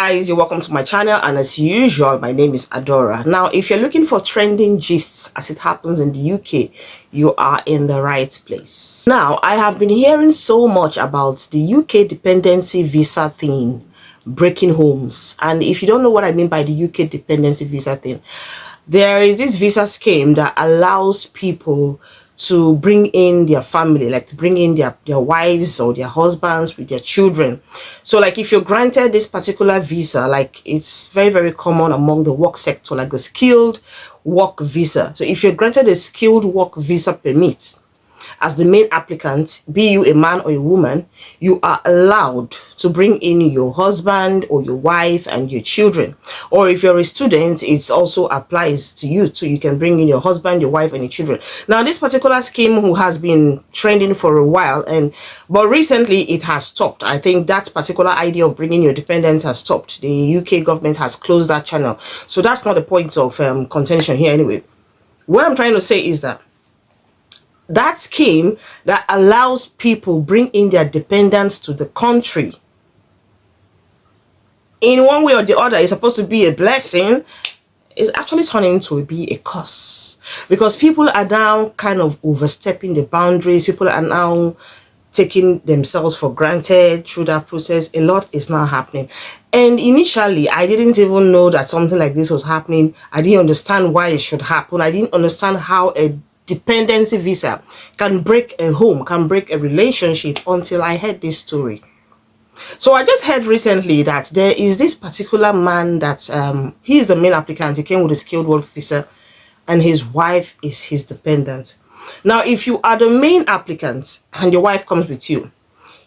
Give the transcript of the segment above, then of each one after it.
guys, you're welcome to my channel, and as usual, my name is Adora. Now, if you're looking for trending gists as it happens in the UK, you are in the right place. Now, I have been hearing so much about the UK dependency visa thing breaking homes, and if you don't know what I mean by the UK dependency visa thing, there is this visa scheme that allows people to bring in their family, like to bring in their wives or their husbands with their children. So like if you're granted this particular visa, like it's very, very common among the work sector, like the skilled work visa. So if you're granted a skilled work visa permit, as the main applicant, be you a man or a woman, you are allowed to bring in your husband or your wife and your children. Or if you're a student, it also applies to you too. You can bring in your husband, your wife, and your children. Now, this particular scheme who has been trending for a while, but recently it has stopped. I think that particular idea of bringing your dependents has stopped. The UK government has closed that channel. So that's not the point of contention here anyway. What I'm trying to say is that scheme that allows people bring in their dependents to the country, in one way or the other, is supposed to be a blessing, is actually turning to be a curse, because people are now kind of overstepping the boundaries. People are now taking themselves for granted through that process. A lot is now happening, and initially I didn't even know that something like this was happening. I didn't understand why it should happen. I didn't understand how a dependency visa can break a home, can break a relationship, until I heard this story. So I just heard recently that there is this particular man that he's the main applicant. He came with a skilled work visa, and his wife is his dependent. Now, if you are the main applicant and your wife comes with you,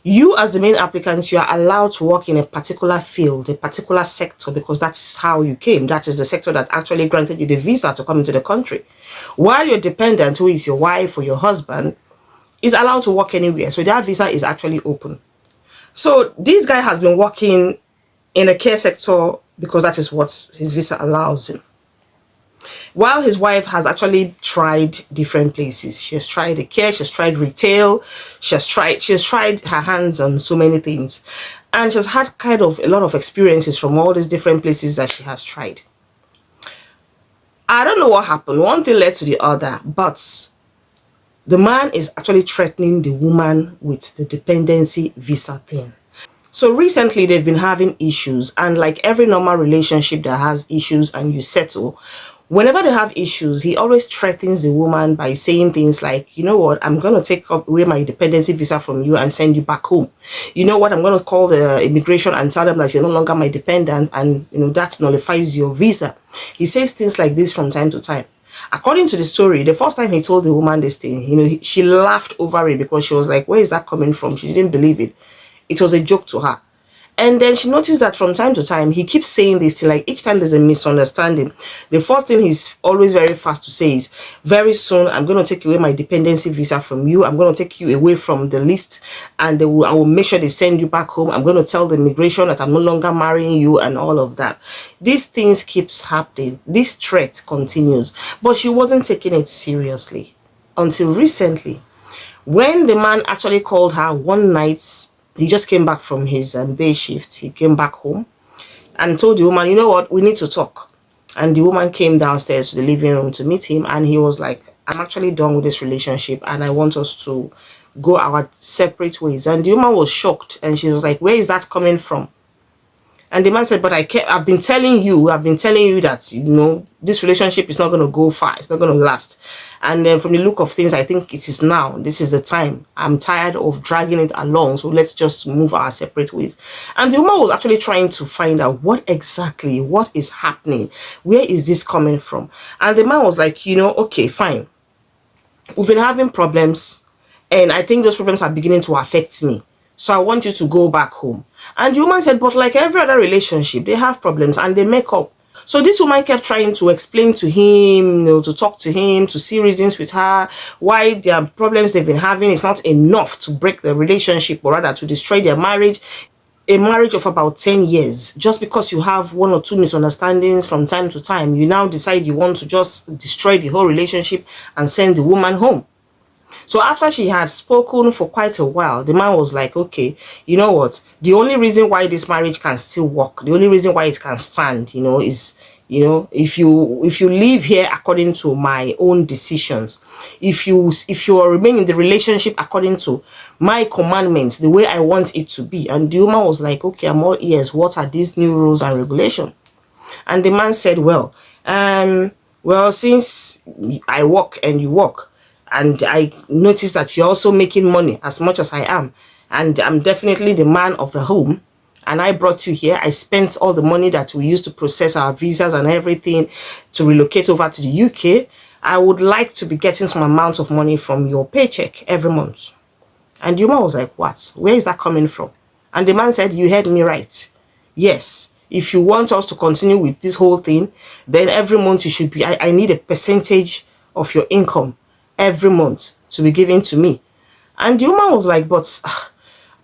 you as the main applicant, you are allowed to work in a particular field, a particular sector, because that's how you came. That is the sector that actually granted you the visa to come into the country. While your dependent, who is your wife or your husband, is allowed to work anywhere. So that visa is actually open. So this guy has been working in a care sector because that is what his visa allows him, while his wife has actually tried different places. She has tried the care, she has tried retail, she has tried her hands on so many things, and she has had kind of a lot of experiences from all these different places that she has tried. I don't know what happened. One thing led to the other, but the man is actually threatening the woman with the dependency visa thing. So recently they've been having issues, and like every normal relationship that has issues and you settle, whenever they have issues, he always threatens the woman by saying things like, you know what, I'm going to take away my dependency visa from you and send you back home. You know what, I'm going to call the immigration and tell them that you're no longer my dependent, and that nullifies your visa. He says things like this from time to time. According to the story, the first time he told the woman this thing, she laughed over it because she was like, where is that coming from? She didn't believe it. It was a joke to her. And then she noticed that from time to time, he keeps saying this till like each time there's a misunderstanding, the first thing he's always very fast to say is, very soon, I'm going to take away my dependency visa from you. I'm going to take you away from the list, and I will make sure they send you back home. I'm going to tell the immigration that I'm no longer marrying you and all of that. These things keeps happening. This threat continues, but she wasn't taking it seriously until recently, when the man actually called her one night. He just came back from his day shift. He came back home and told the woman, you know what, we need to talk. And the woman came downstairs to the living room to meet him, and he was like, I'm actually done with this relationship and I want us to go our separate ways. And the woman was shocked, and she was like, where is that coming from? And the man said, but I've been telling you that, this relationship is not going to go far. It's not going to last. And then from the look of things, I think it is now. This is the time. I'm tired of dragging it along. So let's just move our separate ways. And the woman was actually trying to find out what is happening. Where is this coming from? And the man was like, okay, fine. We've been having problems, and I think those problems are beginning to affect me. So I want you to go back home. And the woman said, but like every other relationship, they have problems and they make up. So this woman kept trying to explain to him, to talk to him, to see reasons with her, why their problems they've been having is not enough to break the relationship, but rather to destroy their marriage. A marriage of about 10 years, just because you have one or two misunderstandings from time to time, you now decide you want to just destroy the whole relationship and send the woman home. So after she had spoken for quite a while, the man was like, okay, you know what? The only reason why this marriage can still work, the only reason why it can stand, is, if you live here according to my own decisions, if you remain in the relationship according to my commandments, the way I want it to be. And the woman was like, okay, I'm all ears. What are these new rules and regulations? And the man said, well, since I work and you work, and I notice that you're also making money as much as I am, and I'm definitely the man of the home, and I brought you here. I spent all the money that we used to process our visas and everything to relocate over to the UK. I would like to be getting some amount of money from your paycheck every month. And the woman was like, what? Where is that coming from? And the man said, you heard me right. Yes. If you want us to continue with this whole thing, then every month you should be, I need a percentage of your income every month to be given to me. And the woman was like, but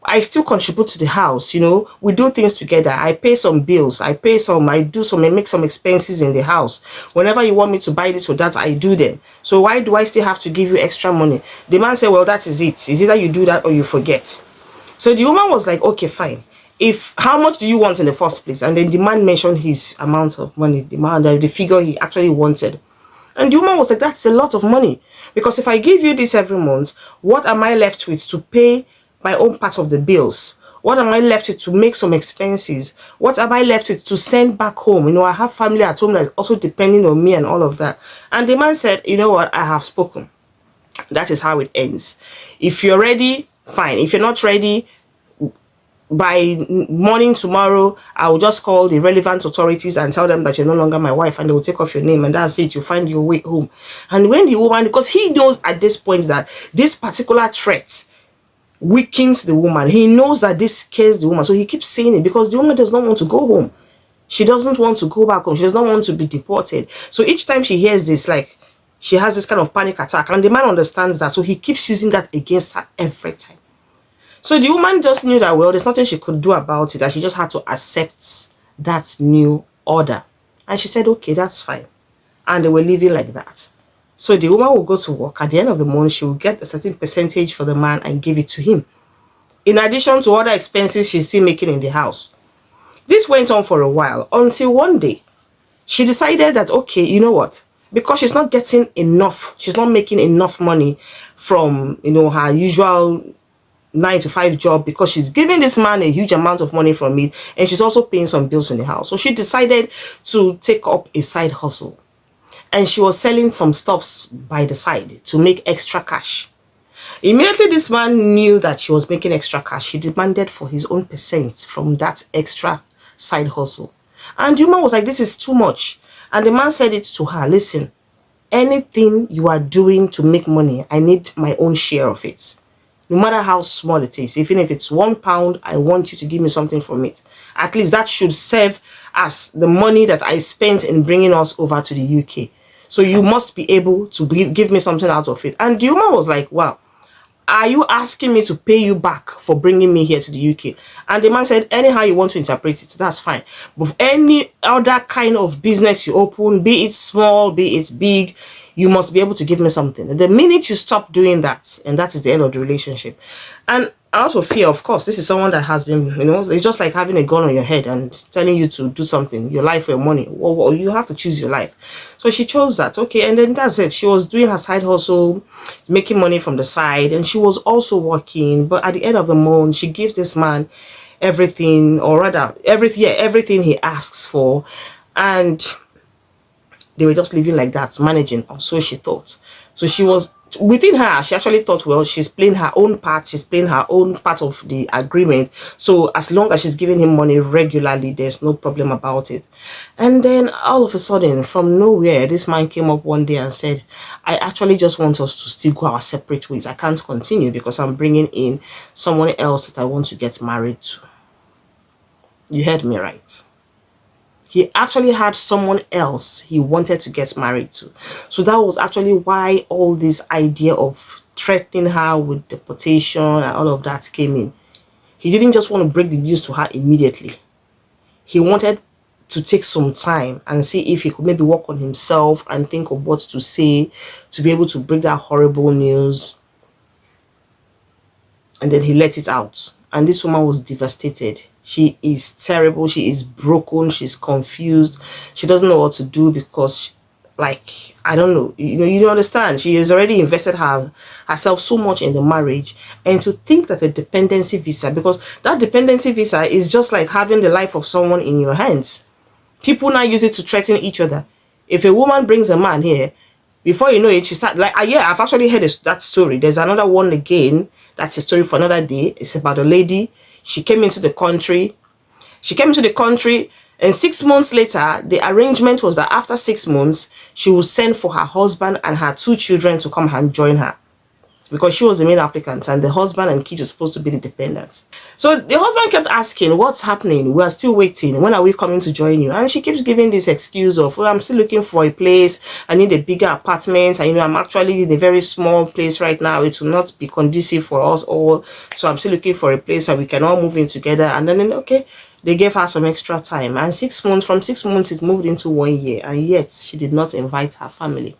I still contribute to the house, we do things together. I pay some bills, I make some expenses in the house. Whenever you want me to buy this or that, I do them. So why do I still have to give you extra money? The man said, well, that is it. It's either you do that or you forget. So the woman was like, okay, fine. How much do you want in the first place? And then the man mentioned his amount of money, the figure he actually wanted. And the woman was like, that's a lot of money. Because if I give you this every month, what am I left with to pay my own part of the bills? What am I left with to make some expenses? What am I left with to send back home? I have family at home that's also depending on me and all of that. And the man said, you know what? I have spoken. That is how it ends. If you're ready, fine. If you're not ready, by morning tomorrow, I will just call the relevant authorities and tell them that you're no longer my wife, and they will take off your name, and that's it. You find your way home. And when the woman, because he knows at this point that this particular threat weakens the woman, he knows that this scares the woman, so he keeps saying it because the woman does not want to go home. She doesn't want to go back home. She does not want to be deported. So each time she hears this, like, she has this kind of panic attack, and the man understands that, so he keeps using that against her every time. So the woman just knew that, well, there's nothing she could do about it, that she just had to accept that new order. And she said, okay, that's fine. And they were living like that. So the woman will go to work. At the end of the month, she will get a certain percentage for the man and give it to him, in addition to other expenses she's still making in the house. This went on for a while until one day she decided that, okay, you know what? Because she's not getting enough, she's not making enough money from, her usual 9-to-5 job, because she's giving this man a huge amount of money from it, and she's also paying some bills in the house. So she decided to take up a side hustle, and she was selling some stuffs by the side to make extra cash. Immediately this man knew that she was making extra cash, he demanded for his own percent from that extra side hustle. And the woman was like, this is too much. And the man said it to her, listen, anything you are doing to make money, I need my own share of it. No matter how small it is, even if it's £1, I want you to give me something from it. At least that should serve as the money that I spent in bringing us over to the UK. So you must be able to give me something out of it. And the woman was like, wow, are you asking me to pay you back for bringing me here to the UK? And the man said, anyhow you want to interpret it, that's fine. But any other kind of business you open, be it small, be it big, you must be able to give me something. The minute you stop doing that, and that is the end of the relationship. And I also fear, of course, this is someone that has been, it's just like having a gun on your head and telling you to do something, your life or your money. Well, you have to choose your life. So she chose that. Okay, and then that's it. She was doing her side hustle, making money from the side, and she was also working. But at the end of the month, she gives this man everything, or rather, everything he asks for. And they were just living like that, managing, or so she thought. So she was, within her, she actually thought, well, she's playing her own part, she's playing her own part of the agreement. So as long as she's giving him money regularly, there's no problem about it. And then all of a sudden, from nowhere, this man came up one day and said, I actually just want us to still go our separate ways. I can't continue because I'm bringing in someone else that I want to get married to. You heard me right. He actually had someone else he wanted to get married to. So that was actually why all this idea of threatening her with deportation and all of that came in. He didn't just want to break the news to her immediately. He wanted to take some time and see if he could maybe work on himself and think of what to say to be able to break that horrible news and then he let it out. And this woman was devastated. She is terrible. She is broken. She's confused. She doesn't know what to do because, like, I don't know. You don't understand. She has already invested herself so much in the marriage, and to think that a dependency visa, because that dependency visa is just like having the life of someone in your hands. People now use it to threaten each other. If a woman brings a man here, before you know it, she start like, yeah, I've actually heard that story. There's another one again. That's a story for another day. It's about a lady. She came into the country. And 6 months later, the arrangement was that after 6 months, she would send for her husband and her 2 children to come and join her, because she was the main applicant and the husband and kids were supposed to be the dependents. So the husband kept asking, what's happening? We are still waiting. When are we coming to join you? And she keeps giving this excuse of, well, I'm still looking for a place. I need a bigger apartment. And, I'm actually in a very small place right now. It will not be conducive for us all. So I'm still looking for a place that we can all move in together. And then, okay, they gave her some extra time. And from 6 months, it moved into 1 year. And yet she did not invite her family.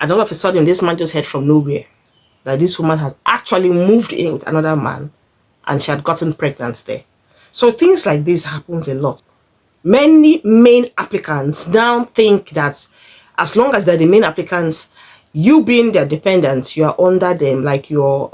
And all of a sudden, this man just heard from nowhere that this woman had actually moved in with another man and she had gotten pregnant there. So things like this happens a lot. Many main applicants now think that as long as they're the main applicants, you being their dependent, you are under them, like you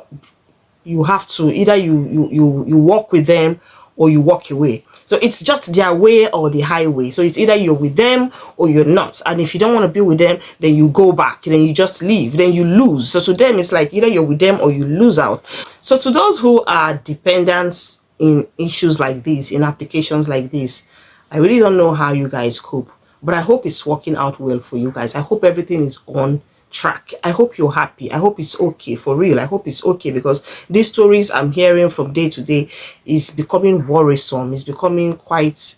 have to either you work with them or you walk away. So it's just their way or the highway. So it's either you're with them or you're not. And if you don't want to be with them, then you go back. Then you just leave. Then you lose. So to them, it's like either you're with them or you lose out. So to those who are dependents in issues like this, in applications like this, I really don't know how you guys cope. But I hope it's working out well for you guys. I hope everything is on track. I hope you're happy. I hope it's okay, for real. I hope it's okay, because these stories I'm hearing from day to day is becoming worrisome. It's becoming quite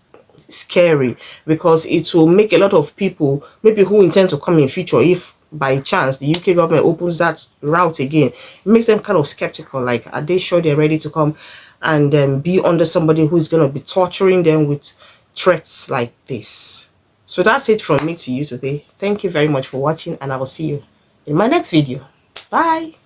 scary, because it will make a lot of people, maybe who intend to come in future, if by chance the UK government opens that route again, it makes them kind of skeptical. Like, are they sure they're ready to come and be under somebody who's going to be torturing them with threats like this? So that's it from me to you today. Thank you very much for watching, and I will see you in my next video. Bye.